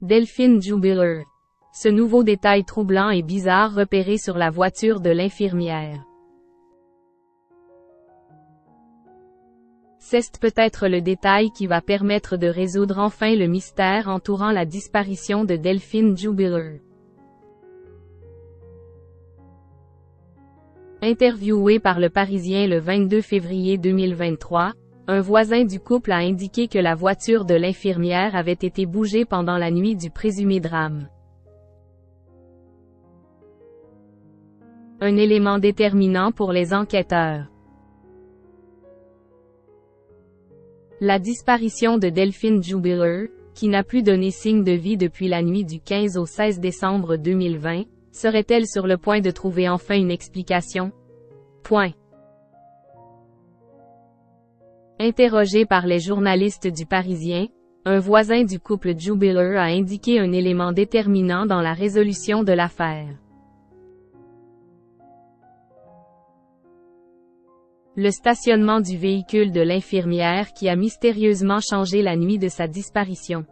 Delphine Jubiler. Ce nouveau détail troublant et bizarre repéré sur la voiture de l'infirmière. C'est peut-être le détail qui va permettre de résoudre enfin le mystère entourant la disparition de Delphine Jubiler. Interviewé par Le Parisien le 22 février 2023, un voisin du couple a indiqué que la voiture de l'infirmière avait été bougée pendant la nuit du présumé drame. Un élément déterminant pour les enquêteurs. La disparition de Delphine Jubiler, qui n'a plus donné signe de vie depuis la nuit du 15 au 16 décembre 2020, serait-elle sur le point de trouver enfin une explication? Interrogé par les journalistes du Parisien, un voisin du couple Jubiler a indiqué un élément déterminant dans la résolution de l'affaire. Le stationnement du véhicule de l'infirmière qui a mystérieusement changé la nuit de sa disparition.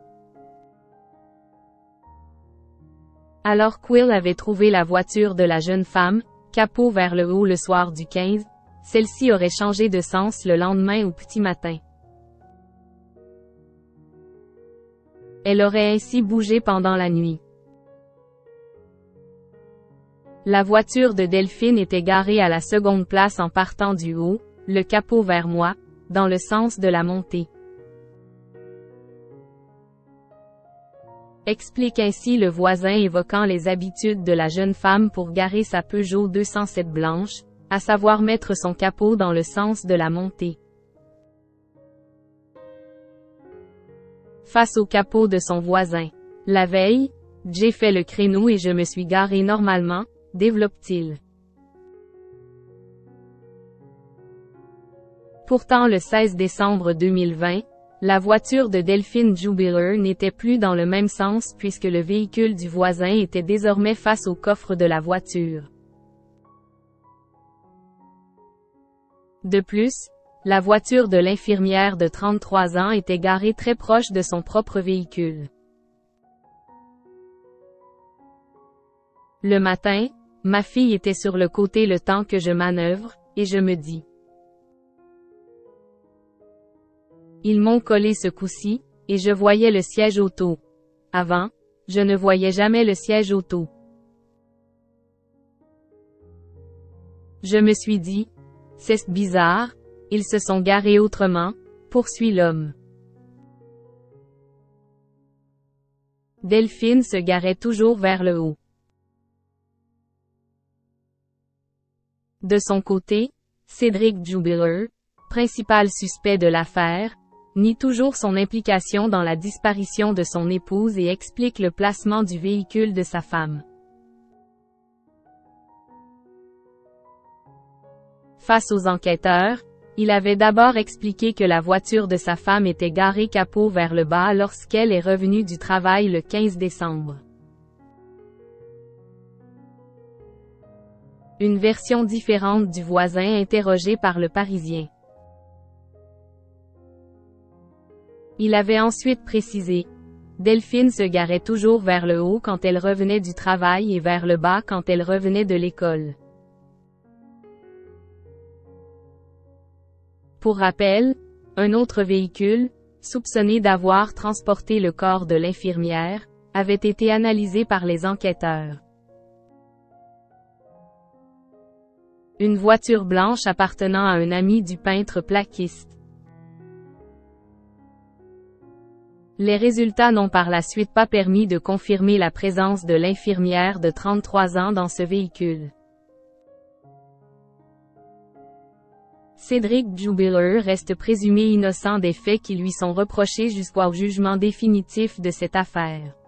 Alors Quill avait trouvé la voiture de la jeune femme, capot vers le haut le soir du 15, celle-ci aurait changé de sens le lendemain au petit matin. Elle aurait ainsi bougé pendant la nuit. La voiture de Delphine était garée à la seconde place en partant du haut, le capot vers moi, dans le sens de la montée. Explique ainsi le voisin évoquant les habitudes de la jeune femme pour garer sa Peugeot 207 blanche, à savoir mettre son capot dans le sens de la montée. Face au capot de son voisin. La veille, j'ai fait le créneau et je me suis garé normalement, développe-t-il. Pourtant le 16 décembre 2020, la voiture de Delphine Jubiler n'était plus dans le même sens puisque le véhicule du voisin était désormais face au coffre de la voiture. De plus, la voiture de l'infirmière de 33 ans était garée très proche de son propre véhicule. Le matin, ma fille était sur le côté le temps que je manœuvre, et je me dis. Ils m'ont collé ce coup-ci, et je voyais le siège auto. Avant, je ne voyais jamais le siège auto. Je me suis dit, c'est bizarre, ils se sont garés autrement, poursuit l'homme. Delphine se garait toujours vers le haut. De son côté, Cédric Jubiler, principal suspect de l'affaire, nie toujours son implication dans la disparition de son épouse et explique le placement du véhicule de sa femme. Face aux enquêteurs, il avait d'abord expliqué que la voiture de sa femme était garée capot vers le bas lorsqu'elle est revenue du travail le 15 décembre. Une version différente du voisin interrogé par Le Parisien. Il avait ensuite précisé. Delphine se garait toujours vers le haut quand elle revenait du travail et vers le bas quand elle revenait de l'école. Pour rappel, un autre véhicule, soupçonné d'avoir transporté le corps de l'infirmière, avait été analysé par les enquêteurs. Une voiture blanche appartenant à un ami du peintre plaquiste. Les résultats n'ont par la suite pas permis de confirmer la présence de l'infirmière de 33 ans dans ce véhicule. Cédric Jubiler reste présumé innocent des faits qui lui sont reprochés jusqu'au jugement définitif de cette affaire.